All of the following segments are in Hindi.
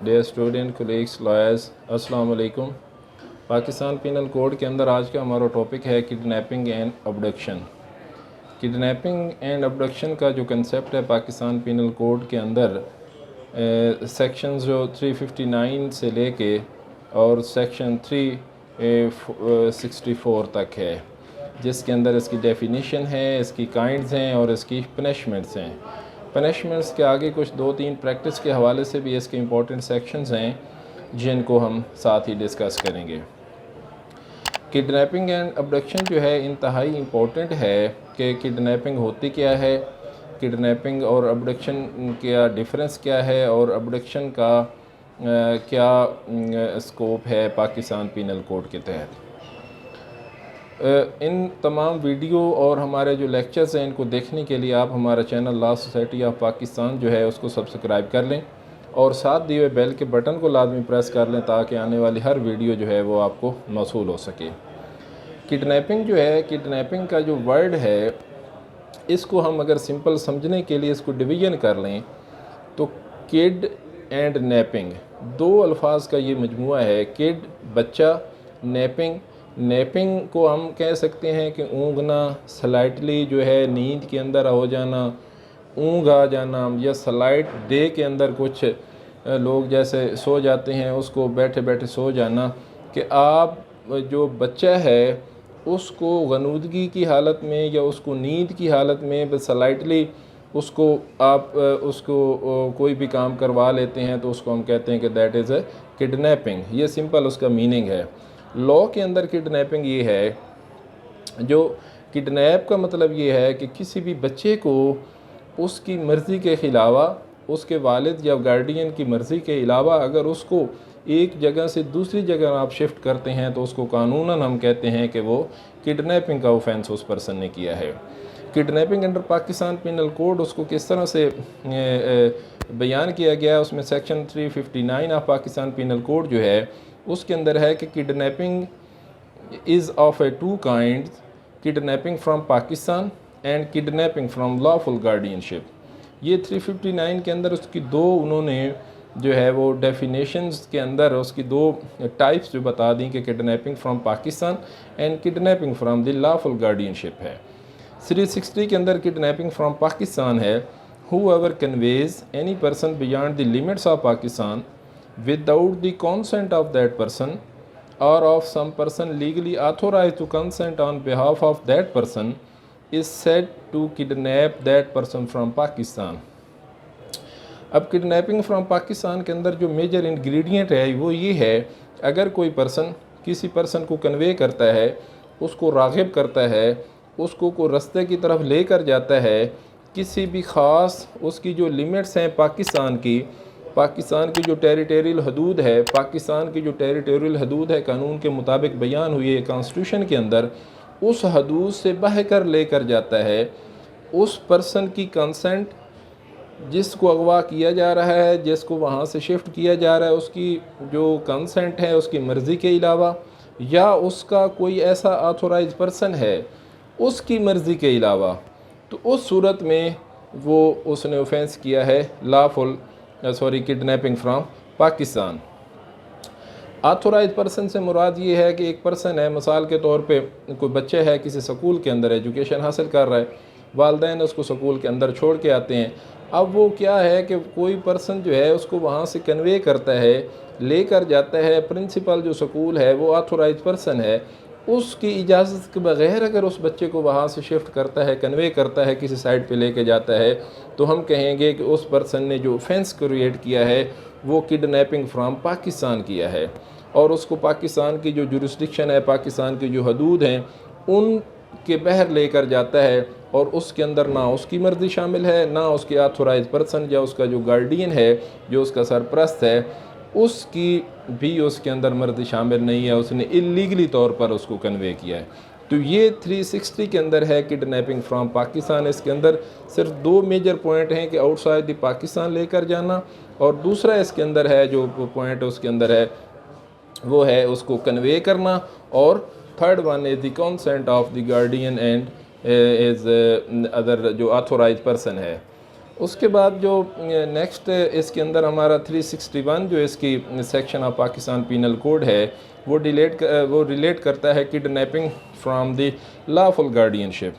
डियर स्टूडेंट कोलीग्स लॉयर्स, अस्सलाम वालेकुम। पाकिस्तान पिनल कोड के अंदर आज का हमारा टॉपिक है kidnapping and abduction. Kidnapping and abduction का जो कंसेप्ट है पाकिस्तान पिनल कोड के अंदर सेक्शन जो 359 से लेके और सेक्शन 364 तक है, जिसके अंदर इसकी डेफिनीशन है, इसकी काइंड्स हैं और इसकी पनिशमेंट्स हैं। पनिशमेंट्स के आगे कुछ 2-3 प्रैक्टिस के हवाले से भी इसके इम्पोर्टेंट सेक्शंस हैं जिनको हम साथ ही डिस्कस करेंगे। किडनैपिंग एंड अबडक्शन जो है इंतहाई इम्पोर्टेंट है कि किडनैपिंग होती क्या है, किडनैपिंग और अबडक्शन का डिफरेंस क्या है और अबडक्शन का क्या स्कोप है पाकिस्तान पिनल कोड के तहत। इन तमाम वीडियो और हमारे जो लेक्चर्स हैं इनको देखने के लिए आप हमारा channel law society of Pakistan जो है उसको सब्सक्राइब कर लें और साथ दिए हुए बेल के बटन को लाजमी प्रेस कर लें ताकि आने वाली हर वीडियो जो है वो आपको मौसूल हो सके। किडनैपिंग जो है, किडनैपिंग का जो वर्ड है इसको हम अगर सिंपल समझने के लिए इसको डिवीज़न कर लें तो किड एंड नैपिंग दो अल्फाज का ये मजमुआ है। किड बच्चा, नैपिंग, नैपिंग को हम कह सकते हैं कि ऊँघना, स्लाइटली जो है नींद के अंदर हो जाना, ऊँघ आ जाना, या स्लाइट डे के अंदर कुछ लोग जैसे सो जाते हैं उसको बैठे बैठे सो जाना, कि आप जो बच्चा है उसको गनूदगी की हालत में या उसको नींद की हालत में बस स्लाइटली उसको आप उसको कोई भी काम करवा लेते हैं तो उसको हम कहते हैं कि दैट इज़ ए किडनैपिंग। ये सिंपल उसका मीनिंग है। लॉ के अंदर किडनैपिंग ये है, जो किडनैप का मतलब ये है कि किसी भी बच्चे को उसकी मर्ज़ी के अलावा, उसके वालिद या गार्डियन की मर्ज़ी के अलावा अगर उसको एक जगह से दूसरी जगह आप शिफ्ट करते हैं तो उसको कानूनन हम कहते हैं कि वो किडनैपिंग का ऑफेंस उस पर्सन ने किया है। Kidnapping under Pakistan penal code उसको किस तरह से बयान किया गया है, उसमें section 359 of Pakistan penal code जो है उसके अंदर है कि kidnapping is of a two kind, kidnapping from Pakistan and kidnapping from lawful guardianship. ये 359 के अंदर उसकी दो उन्होंने जो है वो डेफिनेशंस के अंदर उसकी दो टाइप्स जो बता दी कि kidnapping from Pakistan and kidnapping from the lawful guardianship है। 360 के अंदर किडनैपिंग फ्राम पाकिस्तान है, whoever conveys any person beyond the limits of Pakistan without the consent of that person or of some person legally authorized to consent on behalf of that person is said to kidnap that person from Pakistan। अब किडनैपिंग फ्राम पाकिस्तान के अंदर जो मेजर इंग्रेडिएंट है वो ये है, अगर कोई पर्सन किसी पर्सन को कन्वे करता है, उसको राग़िब करता है, उसको को रास्ते की तरफ लेकर जाता है, किसी भी ख़ास उसकी जो लिमिट्स हैं पाकिस्तान की जो टेरिटोरियल हदूद है, पाकिस्तान की जो टेरिटोरियल हदूद है कानून के मुताबिक बयान हुई है कॉन्स्टिट्यूशन के अंदर, उस हदूद से बह कर लेकर जाता है, उस पर्सन की कंसेंट, जिसको अगवा किया जा रहा है, जिसको वहाँ से शिफ्ट किया जा रहा है, उसकी जो कंसेंट है उसकी मर्ज़ी के अलावा, या उसका कोई ऐसा ऑथोराइज पर्सन है उसकी मर्ज़ी के अलावा, तो उस सूरत में वो उसने ऑफेंस किया है kidnapping from Pakistan. Authorise person से मुराद ये है कि एक पर्सन है, मिसाल के तौर पे कोई बच्चा है किसी स्कूल के अंदर एजुकेशन हासिल कर रहा है, वालिदैन उसको स्कूल के अंदर छोड़ के आते हैं। अब वो क्या है कि कोई पर्सन जो है उसको वहाँ से कन्वे करता है, लेकर जाता है, प्रिंसिपल जो स्कूल है वो ऑथोराइज पर्सन है, उसकी इजाज़त के बग़ैर अगर उस बच्चे को वहाँ से शिफ्ट करता है, कन्वे करता है, किसी साइड पे लेके जाता है, तो हम कहेंगे कि उस पर्सन ने जो ऑफेंस क्रिएट किया है वो किडनैपिंग फ्राम पाकिस्तान किया है, और उसको पाकिस्तान की जो जुरिस्डिक्शन है, पाकिस्तान की जो हदूद हैं उनके बहर लेकर जाता है, और उसके अंदर ना उसकी मर्ज़ी शामिल है, ना उसके ऑथोराइज पर्सन या उसका जो गार्डियन है, जो उसका सरपरस्त है, उसकी भी उसके अंदर मर्ज़ी शामिल नहीं है, उसने इलीगली तौर पर उसको कन्वे किया है। तो ये 360 के अंदर है किडनैपिंग फ्राम पाकिस्तान। इसके अंदर सिर्फ दो मेजर पॉइंट हैं कि आउटसाइड द पाकिस्तान लेकर जाना, और दूसरा इसके अंदर है जो पॉइंट उसके अंदर है वो है उसको कन्वे करना, और third one is the consent of the guardian and is other जो ऑथोराइज पर्सन है। उसके बाद जो नेक्स्ट इसके अंदर हमारा 361 जो इसकी section of Pakistan penal code है वो रिलेट करता है kidnapping from the lawful guardianship.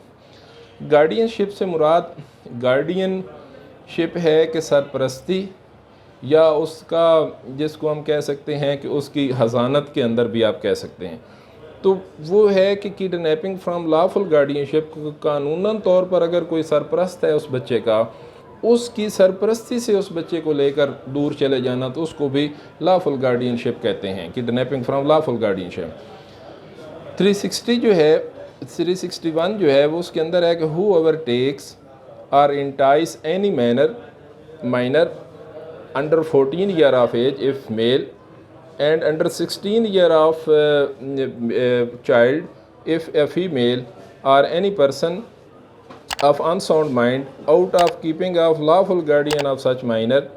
Guardianship से मुराद गार्डियनशिप है कि सरपरस्ती या उसका, जिसको हम कह सकते हैं कि उसकी हज़ानत के अंदर भी आप कह सकते हैं। तो वो है कि किडनैपिंग फ्राम लॉफुल गार्डियनशिप, कानूनन तौर पर अगर कोई सरपरस्त है उस बच्चे का, उसकी सरपरस्ती से उस बच्चे को लेकर दूर चले जाना, तो उसको भी लॉफुल गार्डियनशिप कहते हैं, किडनैपिंग फ्राम लॉफुल गार्डियनशिप। 361 जो है वो उसके अंदर है कि whoever takes or entices any minor under 14 year of age if male and under 16 year of child if a female, or any person of unsound mind out of keeping of lawful guardian of such minor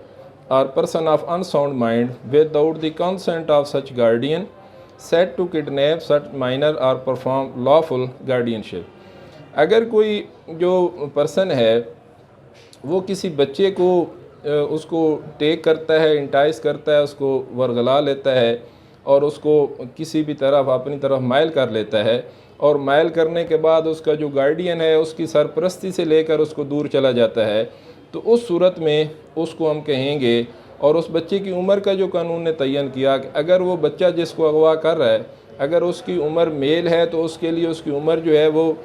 or person of unsound mind without the consent of such guardian set to kidnap such minor or perform lawful guardianship। अगर कोई जो पर्सन है वो किसी बच्चे को उसको टेक करता है, इंटाइस करता है, उसको वरगला लेता है और उसको किसी भी तरफ अपनी तरफ माइल कर लेता है, और माइल करने के बाद उसका जो गार्डियन है उसकी सरपरस्ती से लेकर उसको दूर चला जाता है, तो उस सूरत में उसको हम कहेंगे, और उस बच्चे की उम्र का जो कानून ने तयन किया कि अगर वो बच्चा जिसको अगवा कर रहा है अगर उसकी उम्र मेल है तो उसके लिए उसकी उम्र जो है वो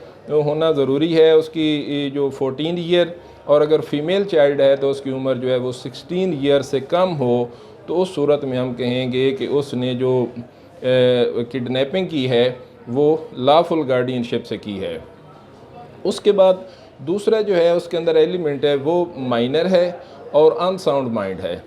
होना ज़रूरी है, उसकी जो 14 ईयर, और अगर फ़ीमेल चाइल्ड है तो उसकी उम्र जो है वो 16 ईयर से कम हो, तो उस सूरत में हम कहेंगे कि उसने जो किडनैपिंग की है वो लॉफुल गार्डियनशिप से की है। उसके बाद दूसरा जो है उसके अंदर एलिमेंट है वो माइनर है और अनसाउंड माइंड है।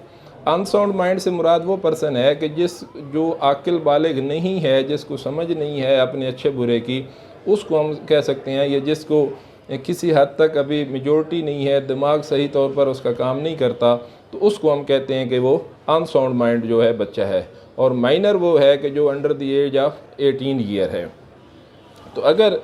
अनसाउंड माइंड से मुराद वो पर्सन है कि जो आकिल बालिग नहीं है, जिसको समझ नहीं है अपने अच्छे बुरे की, उसको हम कह सकते हैं, या जिसको किसी हद तक अभी मेजॉरिटी नहीं है, दिमाग सही तौर पर उसका काम नहीं करता, तो उसको हम कहते हैं कि वो अनसाउंड माइंड जो है बच्चा है। और माइनर वो है कि जो under the age of 18 year है। तो अगर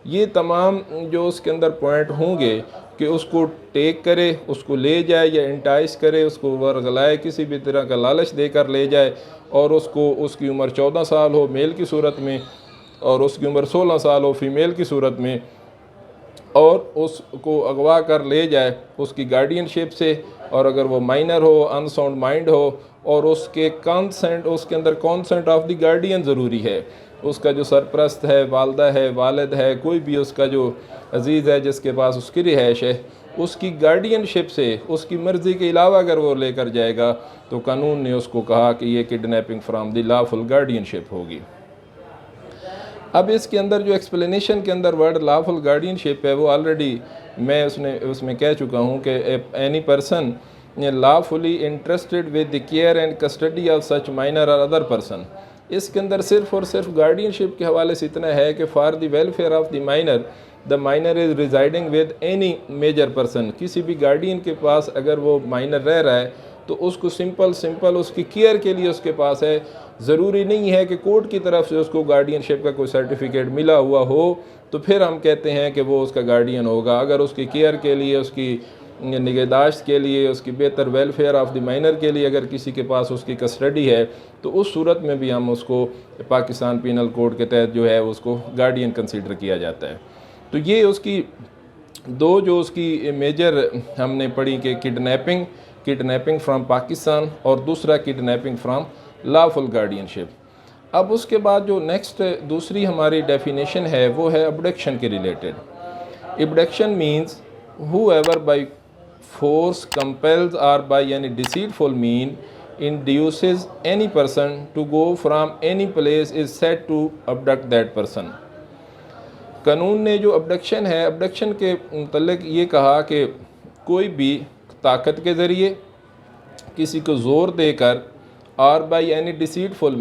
ये तमाम जो उसके अंदर पॉइंट होंगे कि उसको टेक करे, उसको ले जाए या इंटाइस करे, उसको वरगलाए, किसी भी तरह का लालच देकर ले जाए, और उसको उसकी उम्र 14 साल हो मेल की सूरत में और उसकी उम्र 16 साल हो फीमेल की सूरत में, और उसको अगवा कर ले जाए उसकी गार्डियनशिप से, और अगर वो माइनर हो, अनसाउंड माइंड हो, और उसके कंसेंट, उसके अंदर कंसेंट ऑफ द गार्डियन ज़रूरी है, उसका जो सरपरस्त है, वालदा है, वालिद है, कोई भी उसका जो अजीज़ है जिसके पास उसकी रिहाइश है, उसकी गार्डियनशिप से उसकी मर्ज़ी के अलावा अगर वो लेकर जाएगा तो कानून ने उसको कहा कि ये kidnapping from the lawful guardianship होगी। अब इसके अंदर जो एक्सप्लेनेशन के अंदर वर्ड लॉफुल गार्डियनशिप है वो ऑलरेडी मैं उसमें कह चुका हूँ कि any person lawfully interested with the care and custody of such minor और अदर पर्सन। इसके अंदर सिर्फ़ और सिर्फ गार्डियनशिप के हवाले से इतना है कि for the welfare of the minor is residing with any major person. किसी भी गार्डियन के पास अगर वो माइनर रह रहा है तो उसको सिंपल उसकी केयर के लिए उसके पास है। ज़रूरी नहीं है कि कोर्ट की तरफ से उसको गार्डियनशिप का कोई सर्टिफिकेट मिला हुआ हो तो फिर हम कहते हैं कि वो उसका गार्डियन होगा। अगर उसकी केयर के लिए, उसकी निगहदाश्त के लिए, उसकी बेहतर वेलफेयर ऑफ द माइनर के लिए अगर किसी के पास उसकी कस्टडी है तो उस सूरत में भी हम उसको पाकिस्तान पीनल कोड के तहत जो है उसको गार्डियन कंसीडर किया जाता है। तो ये उसकी दो जो उसकी मेजर हमने पढ़ी कि किडनैपिंग फ्राम पाकिस्तान और दूसरा किडनैपिंग फ्राम लॉफुल गार्डियनशिप। अब उसके बाद जो नेक्स्ट दूसरी हमारी डेफिनेशन है वो है अबडक्शन के related. Abduction means whoever by force compels or by any deceitful mean induces any person to go from any place is said to abduct that person। कानून ने जो अबडक्शन है, अबडक्शन के मुतल्लिक ये कहा कि कोई भी ताकत के ज़रिए किसी को ज़ोर देकर और बाई एनी डिसीटफुल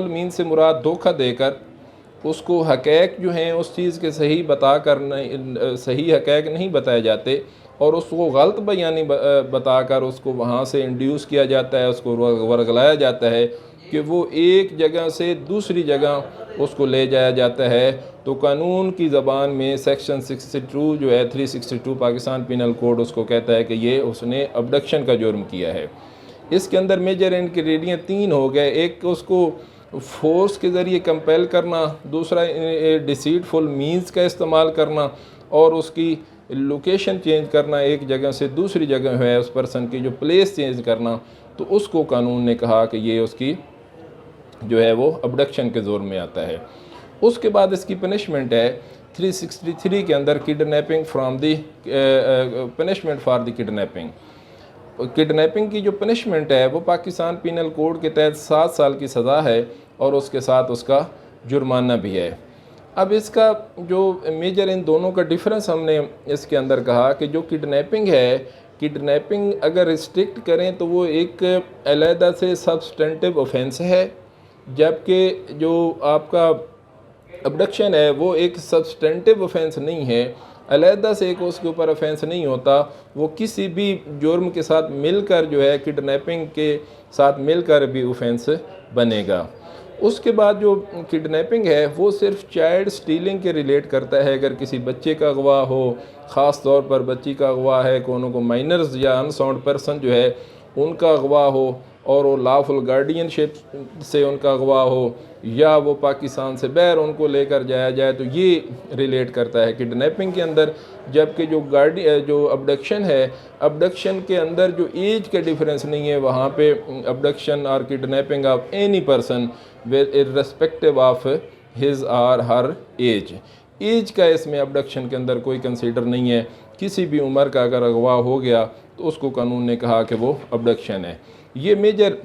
मीन से मुराद धोखा देकर उसको हक़ैक़ जो हैं उस चीज़ के सही सही हक़ैक़ नहीं बताए जाते और उसको गलत बयानी बताकर उसको वहाँ से इंड्यूस किया जाता है, उसको वर्गलाया जाता है कि वो एक जगह से दूसरी जगह उसको ले जाया जाता है, तो कानून की ज़बान में सेक्शन 62 जो है 362 पाकिस्तान पिनल कोड उसको कहता है कि ये उसने अबडक्शन का जुर्म किया है। इसके अंदर मेजर इंग्रेडिएंट 3 हो गए। एक, उसको फोर्स के ज़रिए कंपेल करना, दूसरा डिसीटफुल मींस का इस्तेमाल करना, और उसकी लोकेशन चेंज करना, एक जगह से दूसरी जगह है उस पर्सन की जो प्लेस चेंज करना, तो उसको कानून ने कहा कि ये उसकी जो है वो अबडक्शन के ज़ोर में आता है। उसके बाद इसकी पनिशमेंट है 363 के अंदर kidnapping from the punishment for the kidnapping. Kidnapping की जो पनिशमेंट है वो पाकिस्तान पिनल कोड के तहत 7 साल की सज़ा है और उसके साथ उसका जुर्माना भी है। अब इसका जो मेजर इन दोनों का डिफरेंस हमने इसके अंदर कहा कि जो किडनैपिंग है, किडनैपिंग अगर रिस्ट्रिक्ट करें तो वो एक अलहदा से सब्सटेंटिव ऑफेंस है, जबकि जो आपका अबडक्शन है वो एक सब्सटेंटिव ऑफेंस नहीं है, अलहदा से एक उसके ऊपर ऑफेंस नहीं होता, वो किसी भी जुर्म के साथ मिलकर जो है किडनैपिंग के साथ मिलकर भी ऑफेंस बनेगा। उसके बाद जो किडनैपिंग है वो सिर्फ चाइल्ड स्टीलिंग के रिलेट करता है। अगर किसी बच्चे का अगवा हो, ख़ास तौर पर बच्ची का अगवा है, को माइनर्स या अनसाउंड पर्सन जो है उनका अगवा हो, और वो लॉफुल गार्डियनशिप से उनका अगवा हो, या वो पाकिस्तान से बाहर उनको लेकर जाया जाए, तो ये रिलेट करता है किडनैपिंग के अंदर। जबकि जो अबडक्शन है, अबडक्शन के अंदर जो एज का डिफरेंस नहीं है, वहाँ पे अबडक्शन और kidnapping of any person irrespective of his और हर एज का इसमें अबडक्शन के अंदर कोई कंसीडर नहीं है। किसी भी उम्र का अगर अगवा हो गया तो उसको कानून ने कहा कि वो अबडक्शन है। ये मेजर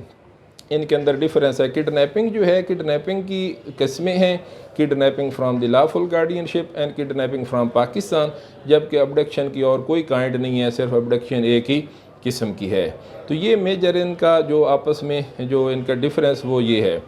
इनके अंदर डिफरेंस है। किडनैपिंग जो है, किडनैपिंग की किस्में हैं, kidnapping from the lawful guardianship and kidnapping from Pakistan, जबकि अबडक्शन की और कोई काइंड नहीं है, सिर्फ अबडक्शन एक ही किस्म की है। तो ये मेजर इनका जो आपस में जो इनका डिफरेंस वो ये है।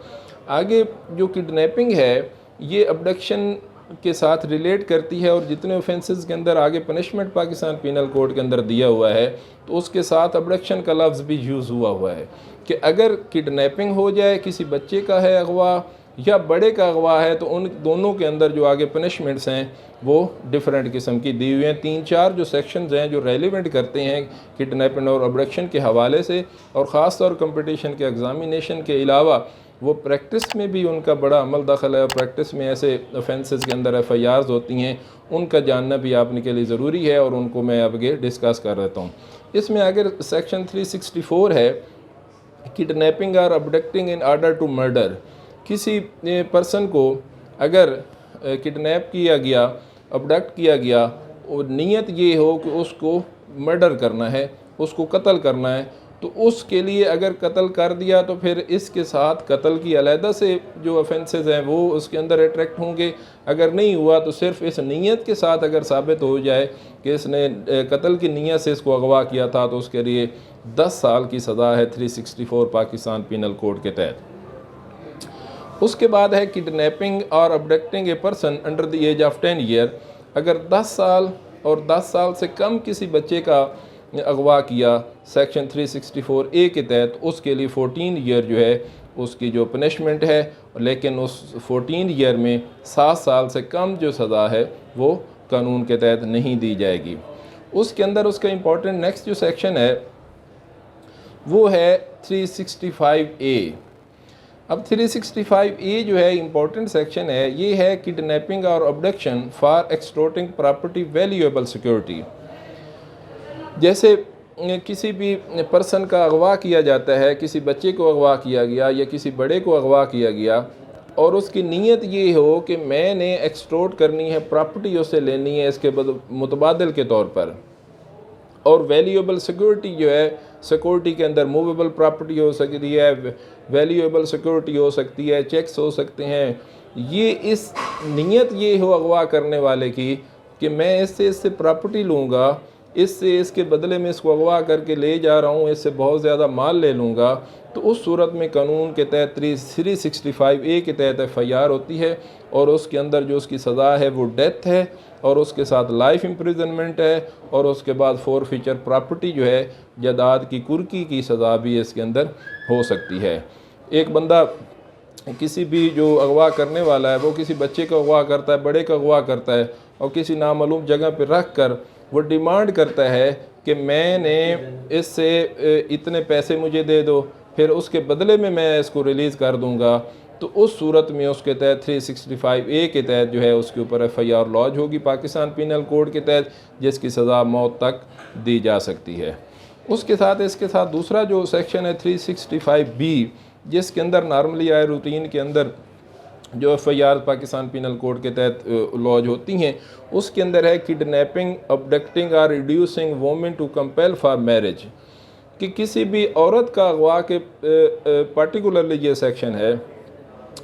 आगे जो किडनैपिंग है ये अबडक्शन के साथ रिलेट करती है, और जितने ऑफेंसेस के अंदर आगे पनिशमेंट पाकिस्तान पिनल कोड के अंदर दिया हुआ है तो उसके साथ अबडक्शन का लफ्ज़ भी यूज़ हुआ है कि अगर किडनैपिंग हो जाए, किसी बच्चे का है अगवा या बड़े का अगवा है, तो उन दोनों के अंदर जो आगे पनिशमेंट्स हैं वो डिफरेंट किस्म की दी हुई हैं। 3-4 जो सेक्शंस हैं जो रेलिवेंट करते हैं किडनैपिंग और अबडक्शन के हवाले से, और ख़ास तौर कंपटीशन के एग्ज़ामिनेशन के अलावा वो प्रैक्टिस में भी उनका बड़ा अमल दखल है, और प्रैक्टिस में ऐसे ऑफेंसेस के अंदर FIRs होती हैं, उनका जानना भी आपने के लिए ज़रूरी है, और उनको मैं आगे डिस्कस कर देता हूँ। इसमें अगर सेक्शन 364 है किडनैपिंग और अबडक्टिंग इन ऑर्डर टू मर्डर। किसी पर्सन को अगर किडनैप किया गया, अबडक्ट किया गया, और नीयत ये हो कि उसको मर्डर करना है, उसको कत्ल करना है, तो उसके लिए अगर कत्ल कर दिया तो फिर इसके साथ कत्ल की अलहदा से जो ऑफेंसेस हैं वो उसके अंदर अट्रैक्ट होंगे। अगर नहीं हुआ तो सिर्फ इस नीयत के साथ अगर साबित हो जाए कि इसने कत्ल की नीयत से इसको अगवा किया था, तो उसके लिए 10 साल की सज़ा है 364 पाकिस्तान पिनल कोड के तहत। उसके बाद है किडनैपिंग और abducting a person under the age of 10 year. अगर 10 साल और 10 साल से कम किसी बच्चे का अगवा किया सेक्शन 364A के तहत, उसके लिए 14 ईयर जो है उसकी जो पनिशमेंट है, लेकिन उस 14 ईयर में 7 साल से कम जो सज़ा है वो कानून के तहत नहीं दी जाएगी। उसके अंदर उसका इम्पोर्टेंट नेक्स्ट जो सेक्शन है वो है 365A। अब 365A जो है इम्पोर्टेंट सेक्शन है, ये है किडनैपिंग और abduction for extorting property valuable security. जैसे किसी भी पर्सन का अगवा किया जाता है, किसी बच्चे को अगवा किया गया या किसी बड़े को अगवा किया गया, और उसकी नीयत ये हो कि मैंने एक्सटॉर्ट करनी है, प्रॉपर्टी उससे लेनी है इसके मुतबादल के तौर पर, और वैल्यूएबल सिक्योरिटी जो है, सिक्योरिटी के अंदर मूवेबल प्रॉपर्टी हो सकती है, वैल्यूएबल सिक्योरिटी हो सकती है, चेक्स हो सकते हैं। ये इस नीयत ये हो अगवा करने वाले की कि मैं इससे प्रॉपर्टी लूँगा, इससे इसके बदले में इसको अगवा करके ले जा रहा हूँ, इससे बहुत ज़्यादा माल ले लूँगा, तो उस सूरत में कानून के तहत 365A के तहत FIR होती है, और उसके अंदर जो उसकी सज़ा है वो डेथ है, और उसके साथ लाइफ इम्प्रिजनमेंट है, और उसके बाद फोरफीचर प्रॉपर्टी जो है जायदाद की कुर्की की सज़ा भी इसके अंदर हो सकती है। एक बंदा किसी भी जो अगवा करने वाला है वो किसी बच्चे को अगवा करता है, बड़े को अगवा करता है और किसी नामालूम जगह पर रख कर वो डिमांड करता है कि मैंने इससे इतने पैसे मुझे दे दो, फिर उसके बदले में मैं इसको रिलीज़ कर दूंगा, तो उस सूरत में उसके तहत 365A के तहत जो है उसके ऊपर FIR लॉन्च होगी पाकिस्तान पिनल कोड के तहत, जिसकी सज़ा मौत तक दी जा सकती है। उसके साथ इसके साथ दूसरा जो सेक्शन है 365B, जिसके अंदर नॉर्मली आए रूटीन के अंदर जो FIR पाकिस्तान पिनल कोड के तहत लॉन्च होती हैं, उसके अंदर है किडनैपिंग, अबडक्टिंग और reducing women to compel for marriage, कि किसी भी औरत का अगवा के पार्टिकुलरली ये सेक्शन है,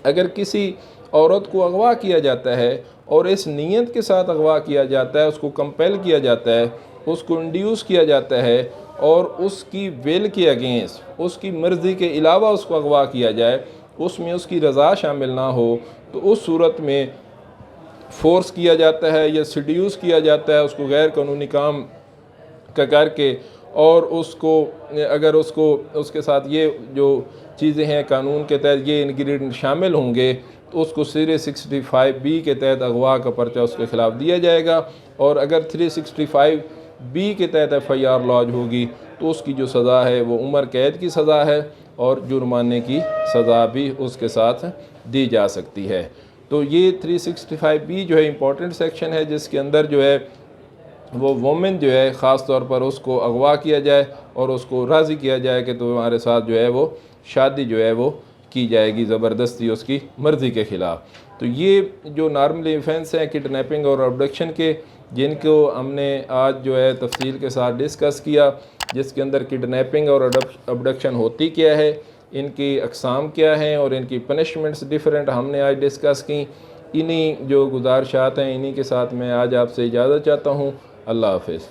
अगर किसी औरत को अगवा किया जाता है और इस नीयत के साथ अगवा किया जाता है, उसको कंपेल किया जाता है, उसको इंड्यूस किया जाता है और उसकी विल के अगेंस्ट, उसकी मर्ज़ी के अलावा उसको अगवा किया जाए, उसमें उसकी रज़ा शामिल ना हो, तो उस सूरत में फोर्स किया जाता है या सीड्यूस किया जाता है उसको गैर कानूनी काम का करके, और उसको अगर उसको उसके साथ ये जो चीज़ें हैं कानून के तहत ये इंग्रेडिएंट शामिल होंगे, तो उसको 365B के तहत अगवा का पर्चा उसके ख़िलाफ़ दिया जाएगा। और अगर 365B के तहत FIR लॉन्च होगी तो उसकी जो सज़ा है वो उम्र कैद की सज़ा है और जुर्माने की सज़ा भी उसके साथ दी जा सकती है। तो ये 365B जो है इम्पॉर्टेंट सेक्शन है, जिसके अंदर जो है वो वोमेन जो है ख़ास तौर पर उसको अगवा किया जाए और उसको राज़ी किया जाए कि तो हमारे साथ जो है वो शादी जो है वो की जाएगी ज़बरदस्ती उसकी मर्ज़ी के ख़िलाफ़। तो ये जो नॉर्मली ऑफेंस हैं किडनैपिंग और अबडक्शन के, जिनको हमने आज जो है तफसील के साथ डिस्कस किया, जिसके अंदर किडनैपिंग और अबडक्शन होती क्या है, इनकी अक़साम क्या हैं और इनकी पनिशमेंट्स डिफरेंट हमने आज डिस्कस की। इन्हीं जो गुजारिशात हैं इन्हीं के साथ मैं आज आपसे इजाज़त चाहता हूँ। अल्लाह हाफ़िज़।